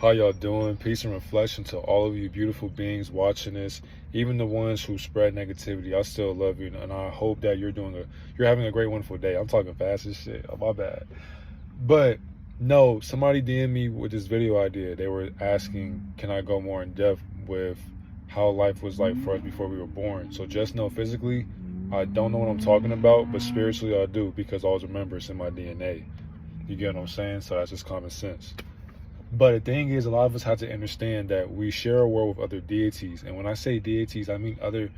How y'all doing? Peace and reflection to all of you beautiful beings watching this. Even the ones who spread negativity, I still love you, and I hope that you're having a great, wonderful day. I'm talking fast as shit. Oh, my bad. But no, somebody DM'd me with this video idea. They were asking, can I go more in depth with how life was like for us before we were born? So just know physically, I don't know what I'm talking about, but spiritually I do, because always remember it's in my DNA. You get what I'm saying? So that's just common sense. But the thing is, a lot of us have to understand that we share a world with other deities. And when I say deities, I mean other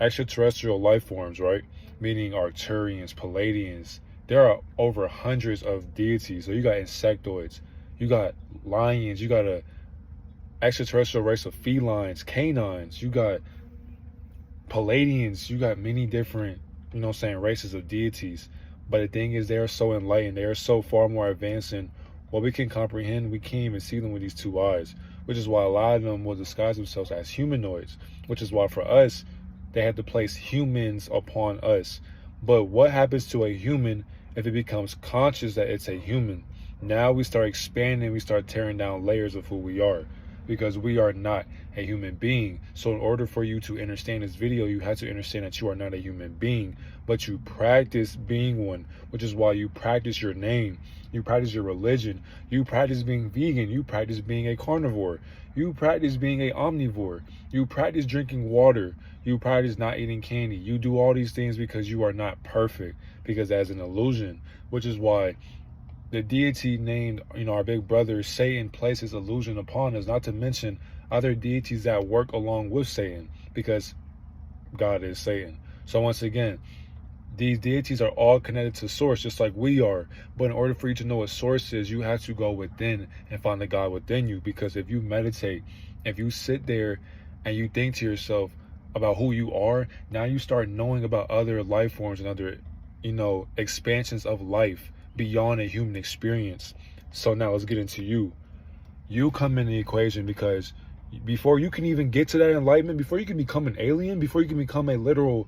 extraterrestrial life forms, right? Meaning Arcturians, Palladians. There are over hundreds of deities. So you got insectoids, you got lions, you got a extraterrestrial race of felines, canines, you got Palladians, you got many different, races of deities. But the thing is, they are so enlightened, they are so far more advanced than what we can comprehend. We can't even see them with these two eyes, which is why a lot of them will disguise themselves as humanoids, which is why for us, they had to place humans upon us. But what happens to a human if it becomes conscious that it's a human? Now we start expanding, we start tearing down layers of who we are, because we are not a human being. So in order for you to understand this video, you have to understand that you are not a human being, but you practice being one, which is why you practice your name, you practice your religion, you practice being vegan, you practice being a carnivore, you practice being a omnivore, you practice drinking water, you practice not eating candy. You do all these things because you are not perfect, because that's an illusion, which is why the deity named, our big brother Satan places illusion upon us, not to mention other deities that work along with Satan, because God is Satan. So once again, these deities are all connected to source, just like we are. But in order for you to know what source is, you have to go within and find the God within you. Because if you meditate, if you sit there and you think to yourself about who you are, now you start knowing about other life forms and other, expansions of life beyond a human experience. So now let's get into you. You come in the equation, because before you can even get to that enlightenment, before you can become an alien, before you can become a literal,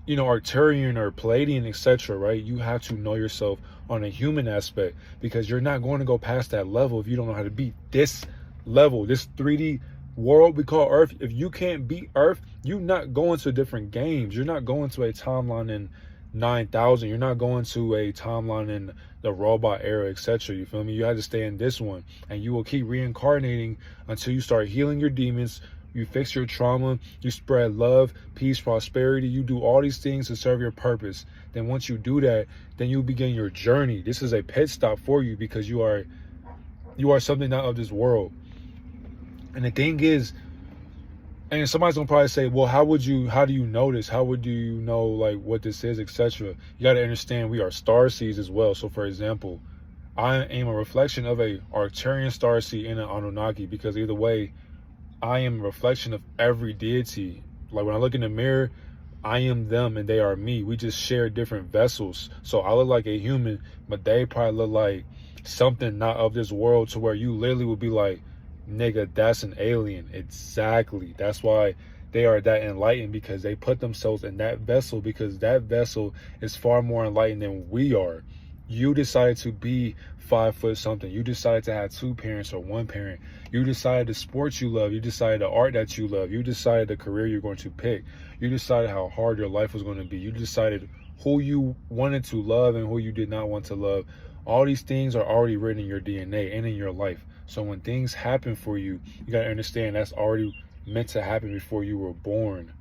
Arcturian or Palladian, etc., right? You have to know yourself on a human aspect, because you're not going to go past that level if you don't know how to beat this level, this 3D world we call Earth. If you can't beat Earth, you're not going to different games. You're not going to a timeline in 9,000. You're not going to a timeline in the robot era, etc. You feel me? You have to stay in this one, and you will keep reincarnating until you start healing your demons. You fix your trauma, you spread love, peace, prosperity. You do all these things to serve your purpose. Then once you do that, then you begin your journey. This is a pit stop for you, because you are something not of this world. And the thing is, and somebody's gonna probably say, well, how do you know this? How would you know like what this is, etc.? You got to understand we are star seeds as well. So for example, I am a reflection of a Arcturian star seed and an Anunnaki, because either way, I am a reflection of every deity. Like when I look in the mirror, I am them and they are me. We just share different vessels. So I look like a human, but they probably look like something not of this world, to where you literally would be like, nigga, that's an alien. Exactly. That's why they are that enlightened, because they put themselves in that vessel, because that vessel is far more enlightened than we are. You decided to be 5 foot something. You decided to have 2 parents or 1 parent. You decided the sports you love. You decided the art that you love. You decided the career you're going to pick. You decided how hard your life was going to be. You decided who you wanted to love and who you did not want to love. All these things are already written in your DNA and in your life. So when things happen for you, you got to understand that's already meant to happen before you were born.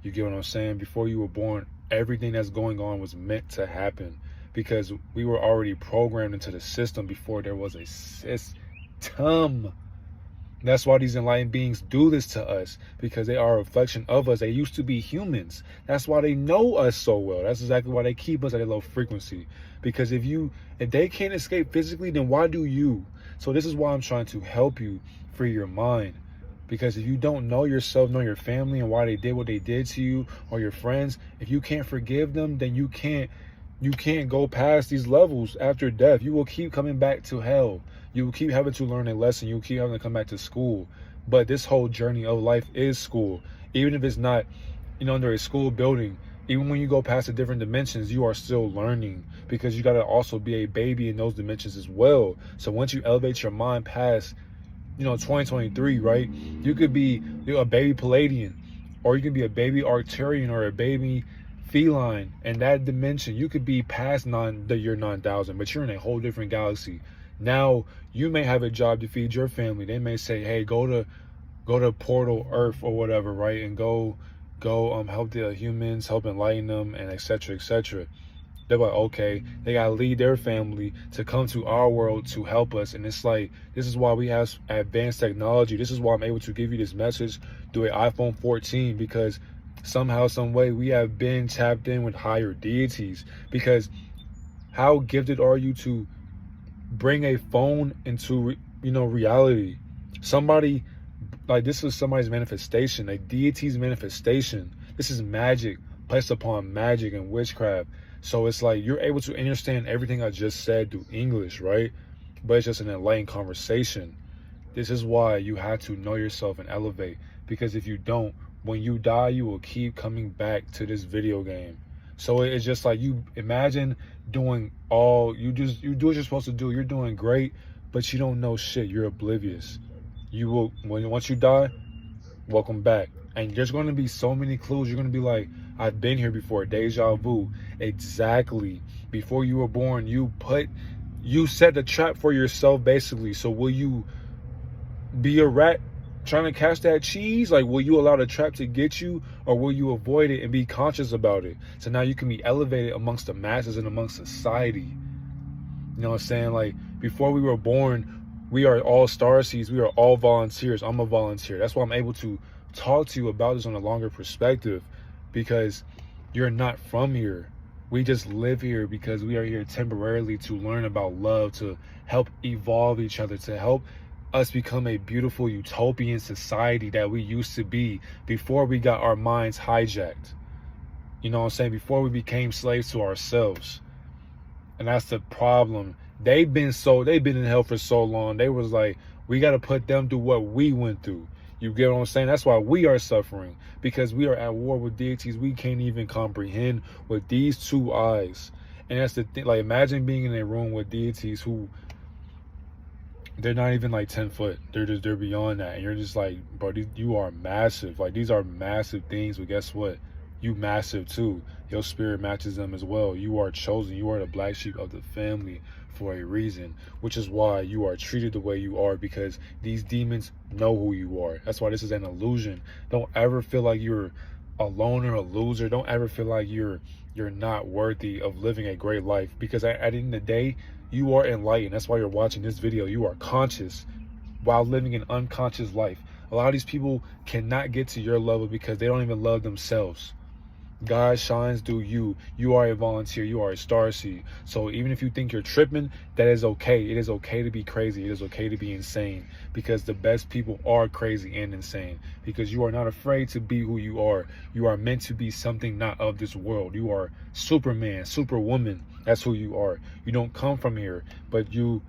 You get what I'm saying? Before you were born, everything that's going on was meant to happen, because we were already programmed into the system before there was a system. That's why these enlightened beings do this to us, because they are a reflection of us. They used to be humans. That's why they know us so well. That's exactly why they keep us at a low frequency. Because if they can't escape physically, then why do you? So this is why I'm trying to help you free your mind. Because if you don't know yourself, know your family, and why they did what they did to you, or your friends, if you can't forgive them, then you can't go past these levels after death. You will keep coming back to hell. You will keep having to learn a lesson. You will keep having to come back to school. But this whole journey of life is school. Even if it's not, under a school building, even when you go past the different dimensions, you are still learning, because you got to also be a baby in those dimensions as well. So once you elevate your mind past, 2023, right? You could be a baby Palladian, or you can be a baby Arcturian, or a baby feline. And that dimension, you could be past the year 9000, but you're in a whole different galaxy. Now you may have a job to feed your family. They may say, hey, go to Portal Earth or whatever, right? And go help the humans, help enlighten them, and etc. etc. They're like, okay, they gotta lead their family to come to our world to help us. And it's like, this is why we have advanced technology. This is why I'm able to give you this message through an iPhone 14, because somehow, some way, we have been tapped in with higher deities. Because how gifted are you to bring a phone into reality? Somebody, like, this is somebody's manifestation, a deity's manifestation. This is magic placed upon magic and witchcraft. So it's like, you're able to understand everything I just said through English, right? But it's just an enlightened conversation. This is why you have to know yourself and elevate. Because if you don't, when you die, you will keep coming back to this video game. So it's just like, you imagine doing you do what you're supposed to do. You're doing great, but you don't know shit. You're oblivious. You will, once you die, welcome back. And there's going to be so many clues. You're going to be like, I've been here before. Deja vu. Exactly. Before you were born, you set the trap for yourself, basically. So will you be a rat trying to catch that cheese? Like, will you allow the trap to get you, or will you avoid it and be conscious about it? So now you can be elevated amongst the masses and amongst society. You know what I'm saying? Like, before we were born, we are all starseeds. We are all volunteers. I'm a volunteer. That's why I'm able to talk to you about this on a longer perspective, because you're not from here. We just live here because we are here temporarily to learn about love, to help evolve each other, to help us become a beautiful utopian society that we used to be before we got our minds hijacked. You know what I'm saying? Before we became slaves to ourselves. And that's the problem. They've been in hell for so long. They was like, we got to put them through what we went through. You get what I'm saying? That's why we are suffering, because we are at war with deities we can't even comprehend with these two eyes. And that's the thing. Like, imagine being in a room with deities who, they're not even like 10 foot. They're beyond that. And you're just like, bro, you are massive. Like, these are massive things. But guess what? You massive too. Your spirit matches them as well. You are chosen. You are the black sheep of the family for a reason, which is why you are treated the way you are, because these demons know who you are. That's why this is an illusion. Don't ever feel like you're a loner, a loser. Don't ever feel like you're not worthy of living a great life, because at the end of the day, you are enlightened. That's why you're watching this video. You are conscious while living an unconscious life. A lot of these people cannot get to your level because they don't even love themselves. God shines through you. You are a volunteer. You are a starseed. So even if you think you're tripping, that is okay. It is okay to be crazy. It is okay to be insane, because the best people are crazy and insane, because you are not afraid to be who you are. You are meant to be something not of this world. You are Superman, Superwoman. That's who you are. You don't come from here, but you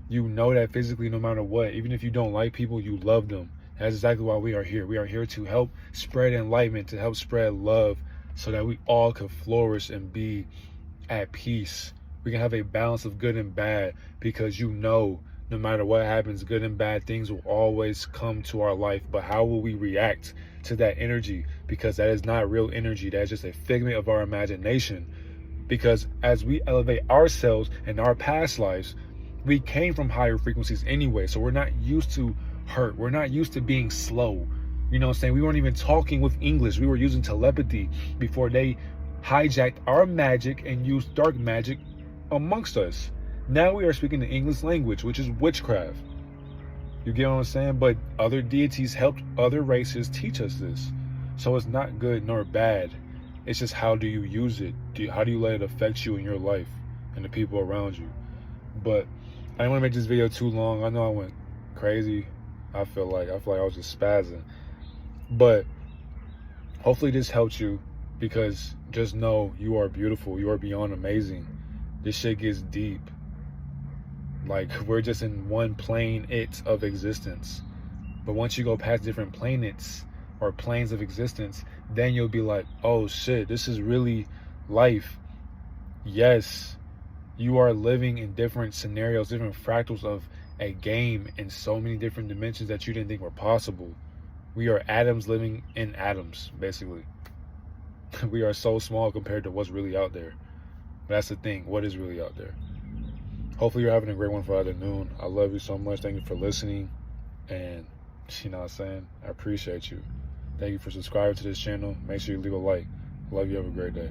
know that physically, no matter what. Even if you don't like people, you love them. That's exactly why we are here. We are here to help spread enlightenment, to help spread love, so that we all can flourish and be at peace. We can have a balance of good and bad, because no matter what happens, good and bad things will always come to our life. But how will we react to that energy? Because that is not real energy. That is just a figment of our imagination. Because as we elevate ourselves in our past lives, we came from higher frequencies anyway. So we're not used to hurt. We're not used to being slow. You know what I'm saying? We weren't even talking with English. We were using telepathy before they hijacked our magic and used dark magic amongst us. Now we are speaking the English language, which is witchcraft. You get what I'm saying? But other deities helped other races teach us this. So it's not good nor bad. It's just, how do you use it? How do you let it affect you in your life and the people around you? But I didn't want to make this video too long. I know I went crazy. I feel like I was just spazzing. But hopefully this helped you, because just know you are beautiful. You are beyond amazing. This shit gets deep. Like, we're just in one plane of existence. But once you go past different planets or planes of existence, then you'll be like, oh shit, this is really life. Yes, you are living in different scenarios, different fractals of a game in so many different dimensions that you didn't think were possible. We are atoms living in atoms, basically. We are so small compared to what's really out there. But that's the thing. What is really out there? Hopefully you're having a great one Friday noon. I love you so much. Thank you for listening. And you know what I'm saying? I appreciate you. Thank you for subscribing to this channel. Make sure you leave a like. Love you. Have a great day.